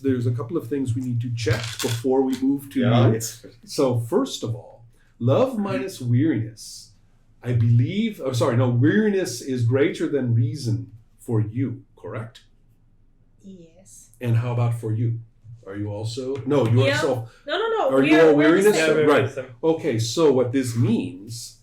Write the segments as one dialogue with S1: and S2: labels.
S1: there's a couple of things we need to check before we move to you. So first of all, love minus weariness. I believe, weariness is greater than reason for you, correct?
S2: Yes.
S1: And how about for you? Are you also? No, you are self.
S2: No.
S1: Are you all weariness?
S3: Yeah,
S1: Right. Okay, so what this means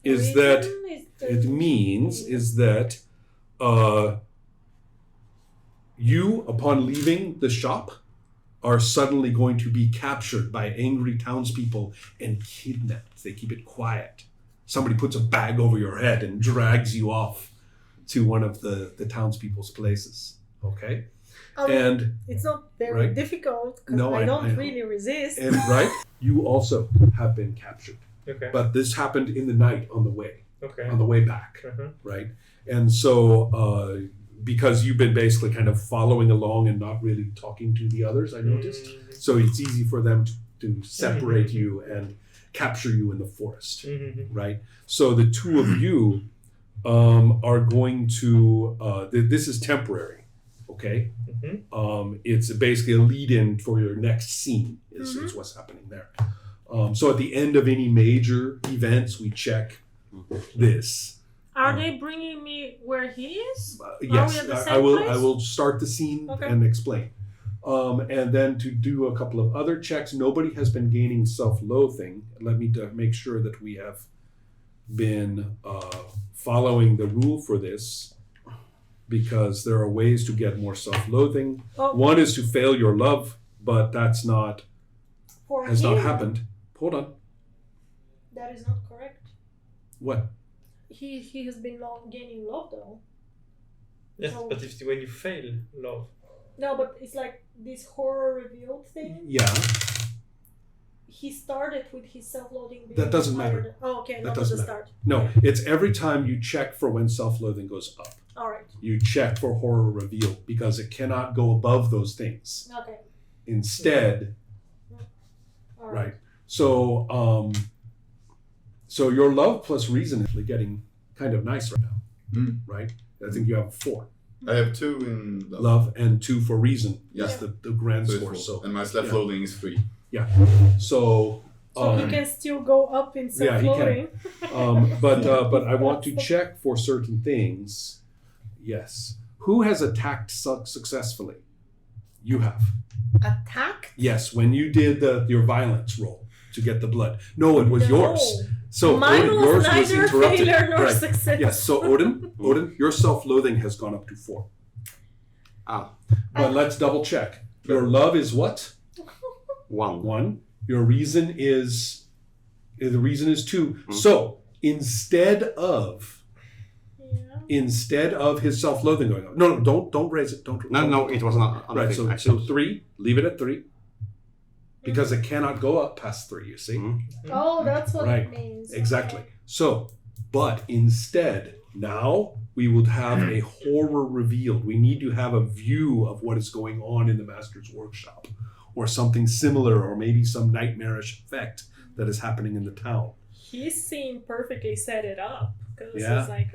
S1: is that you, upon leaving the shop, are suddenly going to be captured by angry townspeople and kidnapped. They keep it quiet. Somebody puts a bag over your head and drags you off to one of the townspeople's places. Okay? And
S2: it's not very difficult because I don't really resist.
S1: And you also have been captured.
S3: Okay.
S1: But this happened in the night on the way.
S3: Okay.
S1: On the way back. Right? And so because you've been basically kind of following along and not really talking to the others, I noticed. So it's easy for them to separate you and capture you in the forest. Right? So the two of you are going to, this is temporary. Okay? It's basically a lead-in for your next scene is what's happening there. So at the end of any major events, we check this.
S4: Are they bringing me where he is?
S1: Yes,
S4: Are we at the same
S1: I will.
S4: place?
S1: I will start the scene and explain, and then to do a couple of other checks. Nobody has been gaining self-loathing. Let me make sure that we have been following the rule for this, because there are ways to get more self-loathing. One is to fail your love, but that's not not happened. Hold on.
S2: That is not correct.
S1: What?
S2: He has been gaining love though.
S3: Yes, but when you fail love.
S2: No, but it's like this horror revealed thing.
S1: Yeah.
S2: He started with his self-loathing.
S1: That doesn't matter.
S2: Oh, okay,
S1: that
S2: not
S1: doesn't
S2: at the
S1: matter.
S2: start.
S1: No, it's every time you check for when self-loathing goes up.
S2: All right.
S1: You check for horror revealed because it cannot go above those things.
S2: Okay.
S1: Instead,
S2: All
S1: right. So, so your love plus reason is getting kind of nice right now, right? I think you have 4.
S5: I have 2 in
S1: love and 2 for reason.
S5: Yeah.
S1: That's the grand
S5: So
S1: score. So
S5: and my self-loathing is 3.
S1: Yeah. So
S2: he can still go up in self-loathing.
S1: Yeah, he can. But I want to check for certain things. Yes. Who has attacked successfully? You have.
S2: Attacked?
S1: Yes, when you did your violence roll to get the blood. No, it was yours. So
S2: mine
S1: Odin,
S2: was
S1: yours
S2: neither
S1: was interrupted.
S2: failure nor success.
S1: Yes, so Odin, your self-loathing has gone up to 4. But let's double check. Your love is what? 1. Your reason is 2. So instead of his self-loathing going up. No, don't raise it.
S6: No, it was not.
S1: Right, so 3, leave it at 3. Because it cannot go up past 3, you see?
S2: Oh, that's what it means.
S1: Exactly. So, but instead, now we would have a horror revealed. We need to have a view of what is going on in the master's workshop, or something similar, or maybe some nightmarish effect that is happening in the town.
S4: His scene perfectly set it up. Because
S1: Yeah.
S4: it's like,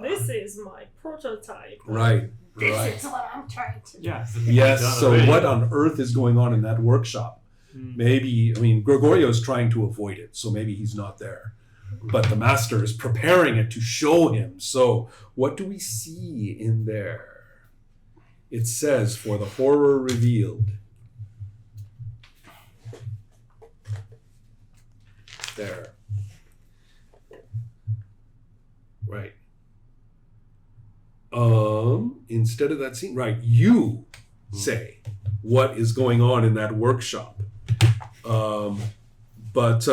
S4: this is my prototype.
S1: Right.
S2: This is what I'm trying to do.
S1: Yes. So what on earth is going on in that workshop? Maybe, Gregorio's trying to avoid it, so maybe he's not there. But the master is preparing it to show him. So what do we see in there? It says, for the horror revealed. There. Right. Instead of that scene, right, you say what is going on in that workshop. But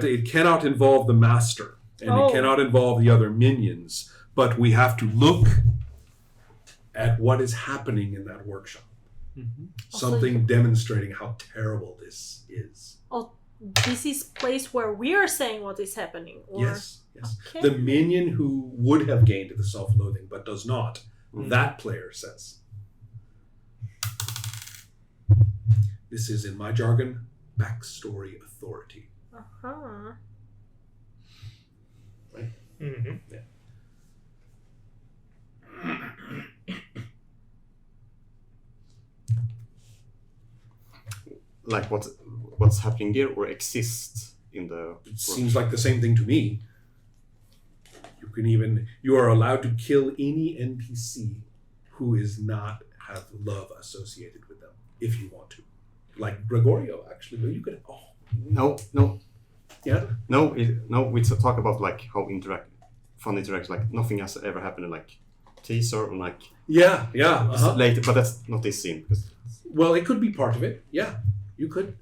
S1: it cannot involve the master, and it cannot involve the other minions. But we have to look at what is happening in that workshop. Something demonstrating how terrible this is.
S4: Oh, this is place where we are saying what is happening. Or...
S1: Yes. Okay. The minion who would have gained the self-loathing but does not. That player says. This is, in my jargon, backstory authority. Right? Yeah.
S6: like what's happening there or exists in the.
S1: It seems like the same thing to me. You are allowed to kill any NPC who is not have love associated with them if you want to. Like Gregorio, actually, but you could. Oh.
S6: No.
S1: Yeah.
S6: No. We talk about like how fun interact. Like nothing has ever happened in like teaser or like.
S1: Yeah. Uh-huh.
S6: Later, but that's not this scene because.
S1: Well, it could be part of it. Yeah, you could.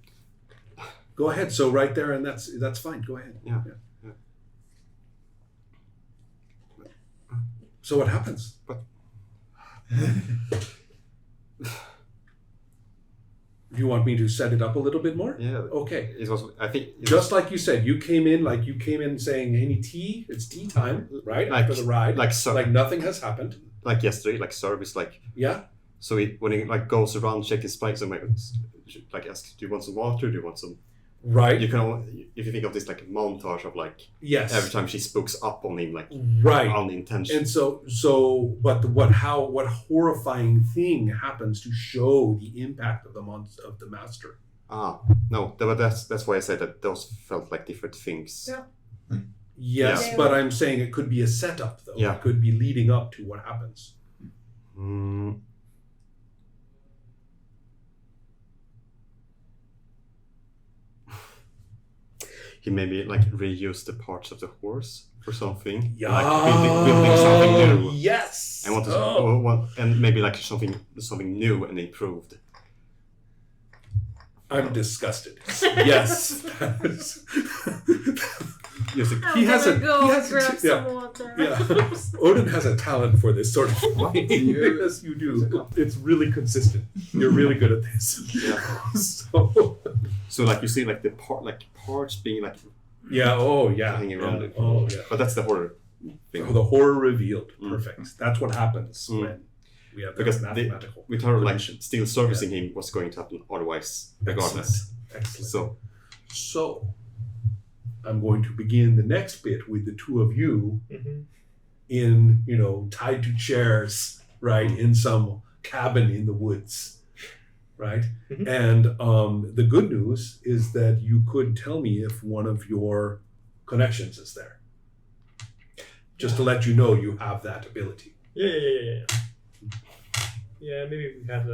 S1: Go ahead. So right there, and that's fine. Go ahead.
S6: Yeah.
S1: So what happens? Do you want me to set it up a little bit more?
S6: Yeah.
S1: Okay.
S6: It was. I think.
S1: Just like you said, you came in saying, "Any tea? It's tea time, right? After the ride, like nothing has happened.
S6: Like yesterday, like service, like.
S1: Yeah.
S6: So when he like goes around checking spikes and like asks, "Do you want some water? Do you want some?"
S1: Right.
S6: You can, if you think of this like montage of like.
S1: Yes.
S6: Every time she spooks up on him, like.
S1: Right.
S6: Unintentional.
S1: And but what horrifying thing happens to show the impact of the master?
S6: No, but that's why I said that those felt like different things.
S2: Yeah.
S1: Yes,
S2: Yeah.
S1: but I'm saying it could be a setup though.
S6: Yeah.
S1: It could be leading up to what happens.
S6: He maybe like reused the parts of the horse for something.
S1: Yeah.
S6: Like building something new.
S1: Yes.
S6: And maybe like something new and improved.
S1: I'm disgusted. Yes.
S4: He has some water.
S1: Yeah. Odin has a talent for this sort of thing. Yes, you do. It's really consistent. You're really good at this.
S6: Yeah. So like you see like the parts being like hanging around it.
S1: Oh yeah.
S6: But that's the horror thing.
S1: Oh, the horror revealed. Perfect. That's what happens when we have
S6: because
S1: mathematical.
S6: With her like still servicing him was going to happen otherwise regardless.
S1: Excellent. So I'm going to begin the next bit with the two of you in, tied to chairs, right, in some cabin in the woods, right? And the good news is that you could tell me if one of your connections is there. Just to let you know you have that ability.
S3: Yeah. Yeah, maybe we had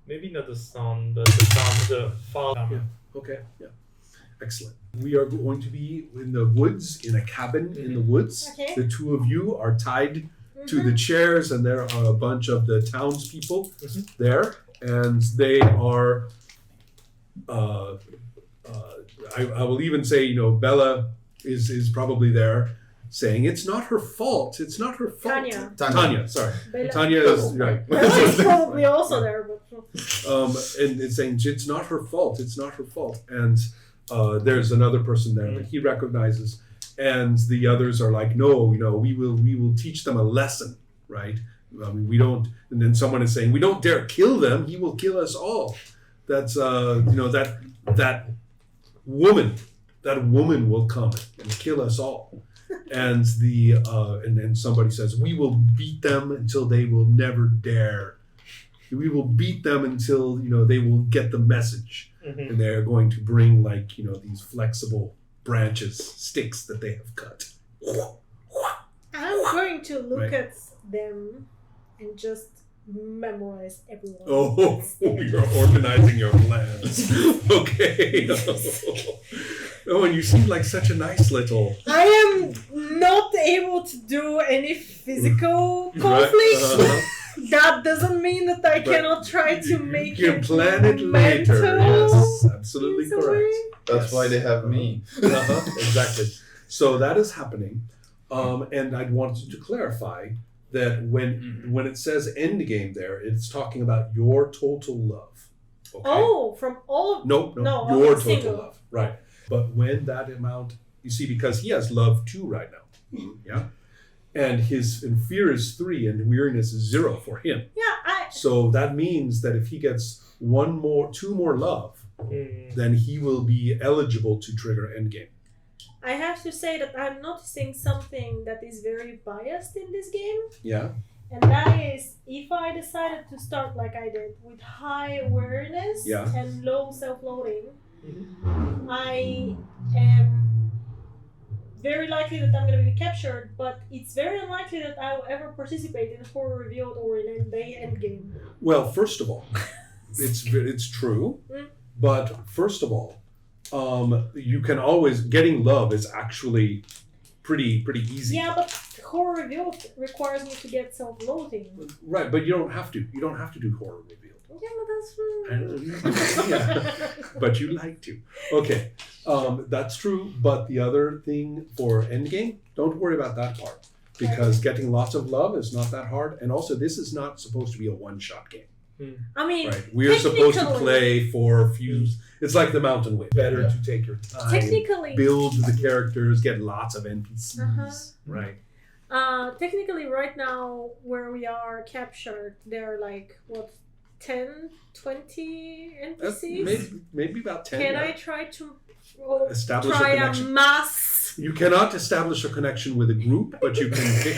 S3: maybe not the sound, but the far.
S1: Yeah. Okay. Yeah. Excellent. We are going to be in the woods, in a cabin in the woods.
S2: Okay.
S1: The two of you are tied to the chairs, and there are a bunch of the townspeople there, and they are. I will even say, Bella is probably there, saying it's not her fault. It's not her fault. Tanya. Sorry.
S2: Bella.
S1: Tanya is right.
S2: Bella is probably also there, but.
S1: And it's saying it's not her fault. It's not her fault, and. There's another person there that he recognizes, and the others are like, no, we will teach them a lesson, right? I mean, we don't. And then someone is saying, we don't dare kill them. He will kill us all. That's that woman will come and kill us all. And and then somebody says, we will beat them until they will never dare. We will beat them until they will get the message. And they're going to bring these flexible sticks that they have cut.
S2: I'm going to look at them and just memorize everyone.
S1: Oh, you're organizing your plans. Okay. Oh, and you seem like such a nice little.
S2: I am not able to do any physical conflict. That doesn't mean that I cannot try to make
S1: you
S2: it
S1: plan it
S2: mental.
S1: later. Yes, absolutely correct.
S5: That's why they have me.
S1: Exactly. So that is happening, and I'd wanted to clarify that when it says end game there, it's talking about your total love. Okay?
S2: Oh, from all of
S1: No,
S2: No,
S1: your
S2: okay,
S1: total
S2: single.
S1: love. Right. But when that amount, you see, because he has love 2 right now. Yeah. And his fear is 3 and weariness is 0 for him.
S2: Yeah,
S1: So that means that if he gets 2 more love, then he will be eligible to trigger endgame.
S2: I have to say that I'm noticing something that is very biased in this game.
S1: Yeah.
S4: And that is if I decided to start like I did with high awareness
S1: Yeah.
S4: and low self-loathing, I am very likely that I'm going to be captured, but it's very unlikely that I will ever participate in horror revealed or in endgame.
S1: Well, first of all, it's true, but first of all, you can always getting love is actually pretty easy.
S4: Yeah, but horror revealed requires me to get self-loathing.
S1: Right, but you don't have to. You don't have to do horror revealed.
S4: Yeah, but that's
S1: Yeah, but you like to. Okay, that's true. But the other thing for Endgame, don't worry about that part because getting lots of love is not that hard. And also, this is not supposed to be a one-shot game.
S4: I mean,
S1: Right, we're supposed to
S4: technically-
S1: play for a few. It's like the Mountain Wave. Better to take your time,
S4: Technically,
S1: build the characters, get lots of NPCs. Right.
S4: technically, right now where we are captured, there are like what 10, 20 NPCs.
S1: Maybe about 10.
S4: Can
S1: yeah.
S4: I try to
S1: Establish a
S4: try a
S1: connection.
S4: mass?
S1: You cannot establish a connection with a group, but you can pick.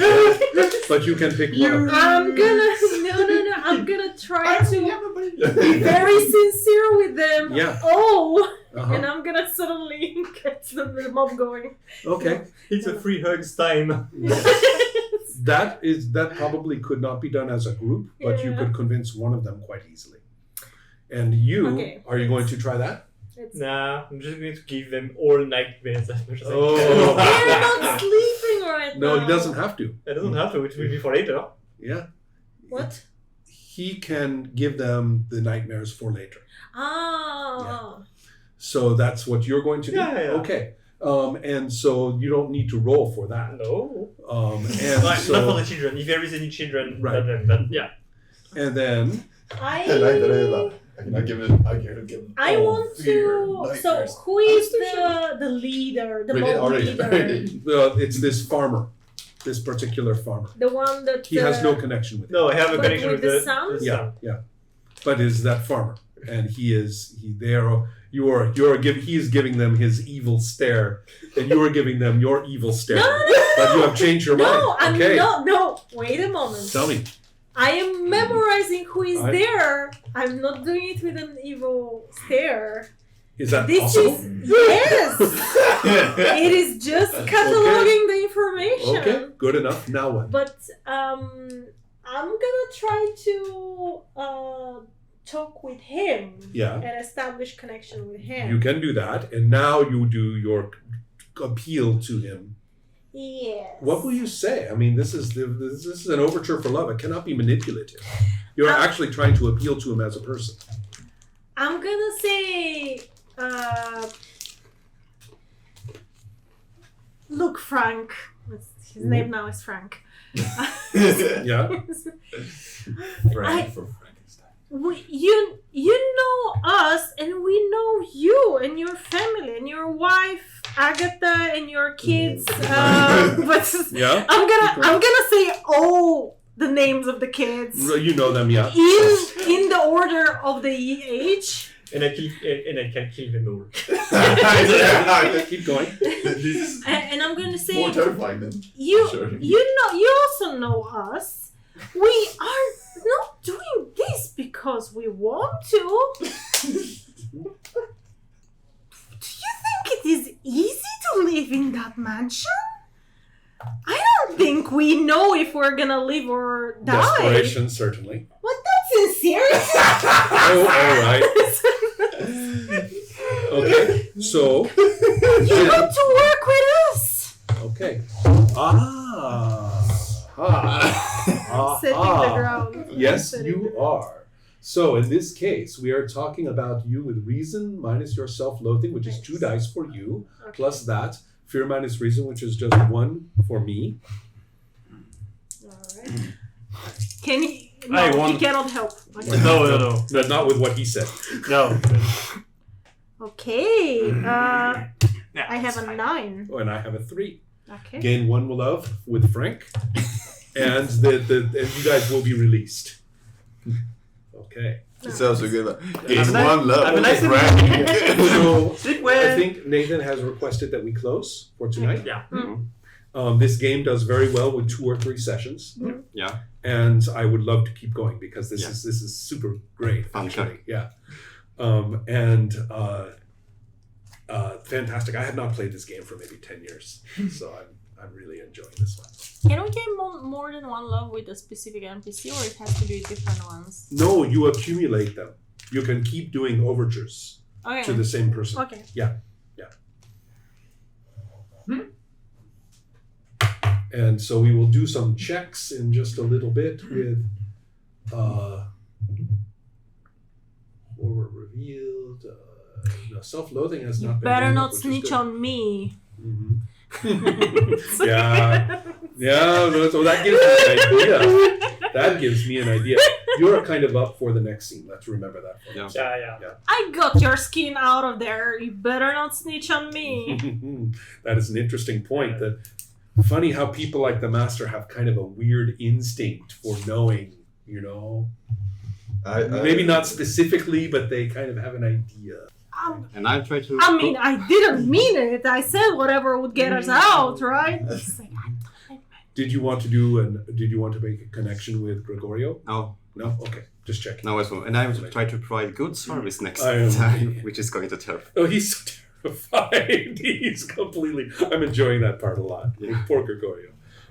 S1: But you can pick one of them.
S4: I'm gonna no. I'm gonna try to be very sincere with them.
S1: Yeah.
S4: Oh,
S1: Uh-huh.
S4: and I'm gonna suddenly get the mob going.
S1: Okay.
S3: It's a free hugs time.
S1: That probably could not be done as a group, but you
S4: Yeah.
S1: could convince one of them quite easily. And you,
S4: Okay.
S1: are you going to try that?
S4: It's,
S3: Nah, I'm just going to give them all nightmares as much as
S1: Oh.
S3: I
S4: they're
S3: can.
S4: not sleeping right now.
S1: No, he doesn't have to.
S3: It doesn't have to, it will be for later.
S1: Yeah.
S4: What?
S1: He can give them the nightmares for later.
S4: Ah.
S1: So that's what you're going to do?
S3: Yeah.
S1: Okay. And so you don't need to roll for that.
S3: No.
S1: And
S3: Not
S1: so,
S3: for the children. If there is any children,
S1: Right.
S3: but yeah.
S1: and then
S5: I give him.
S4: I want to. So who is the leader? The mob leader?
S1: it's this farmer, this particular farmer.
S4: The one that
S1: He has no connection with it,
S3: No, I have a
S4: But
S3: connection
S4: with
S3: with
S4: the
S3: the
S4: sound?
S3: the
S1: Yeah.
S3: sound.
S1: but is that farmer, and he is giving them his evil stare, and you are giving them your evil stare.
S4: No.
S1: But you have changed your mind.
S4: No, I'm
S1: Okay.
S4: not. No, wait a moment.
S1: Tell me.
S4: I am memorizing who is
S1: I-
S4: there. I'm not doing it with an evil stare.
S1: Is that
S4: This
S1: possible?
S4: is yes. It is just cataloging the information.
S1: Okay, good enough. Now what?
S4: But I'm gonna try to talk with him
S1: Yeah,
S4: and establish connection with him.
S1: you can do that, and now you do your appeal to him.
S4: Yes.
S1: What will you say? I mean, this is an overture for love. It cannot be manipulative. You're actually trying to appeal to him as a person.
S4: I'm gonna say, look, Frank. His name now is Frank.
S1: Yeah.
S5: Frank for Frankenstein.
S4: You know us, and we know you and your family and your wife Agatha and your kids. But
S1: Yeah.
S4: I'm gonna say all the names of the kids
S1: You know them, yeah.
S4: in the order of the age.
S3: And I can kill them all.
S1: Keep going.
S4: And I'm gonna say
S5: More terrifying than
S4: you
S5: Sure.
S4: you also know us. We are not doing this because we want to. Do you think it is easy to live in that mansion? I don't think we know if we're gonna live or die.
S1: Desperation, certainly.
S4: What, that's sincerity?
S1: Oh, all right. Okay, so.
S4: You got to work with us.
S1: Okay.
S4: Sitting the ground.
S1: Yes,
S4: Sitting
S1: you
S4: the-
S1: are. So in this case, we are talking about you with reason minus your self-loathing, which is 2 dice for you,
S4: Okay.
S1: plus that. Fear minus reason, which is just 1 for me.
S4: Alright. Can you?
S3: I
S4: No,
S3: won.
S4: you cannot help. Okay.
S3: No.
S1: But not with what he said.
S3: No.
S4: Okay. I have a 9.
S1: Oh, and I have a 3.
S4: Okay.
S1: Gain 1 love with Frank, and and you guys will be released. Okay.
S5: It sounds so good.
S3: Have
S5: Gain
S3: a nice-
S5: one love.
S3: have a nice
S1: So
S3: Sleep
S1: I
S3: well.
S1: think Nathan has requested that we close for tonight.
S3: Yeah.
S4: Mm.
S1: This game does very well with 2 or 3 sessions.
S6: Yeah.
S1: And I would love to keep going because
S6: Yeah.
S1: this is super great.
S6: Fun
S1: Actually,
S6: show.
S1: yeah. Fantastic. I had not played this game for maybe 10 years, so I'm really enjoying this one.
S2: Can we get more than one love with a specific NPC, or it has to be different ones?
S1: No, you accumulate them. You can keep doing overtures
S2: Okay.
S1: to the same person.
S2: Okay.
S1: And so we will do some checks in just a little bit with horror revealed. No, self-loathing has not been.
S2: Better
S1: going
S2: not
S1: up, which is
S2: snitch
S1: good.
S2: on me.
S1: Mhm. Yeah. No, so that gives me an idea. That gives me an idea. You're kind of up for the next scene. Let's remember that. For
S6: Yeah.
S1: us.
S3: Yeah.
S2: I got your skin out of there. You better not snitch on me.
S1: That is an interesting point. That funny how people like the master have kind of a weird instinct for knowing. Maybe not specifically, but they kind of have an idea.
S6: And I try to.
S2: I mean, I didn't mean it. I said whatever would get us out, right? It's like,
S1: Did you want to make a connection with Gregorio?
S6: No,
S1: No? Okay. Just checking.
S6: no, as well. And I will try to provide good service next
S1: I am-
S6: time, which is going to tell.
S1: Oh, he's so terrified. He's completely... I'm enjoying that part a lot.
S6: Yeah.
S1: Poor Gregorio.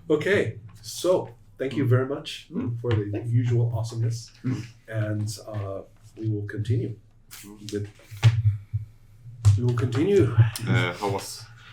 S1: Okay. So, thank you very much for the usual awesomeness. And we will continue. We will continue.
S6: How was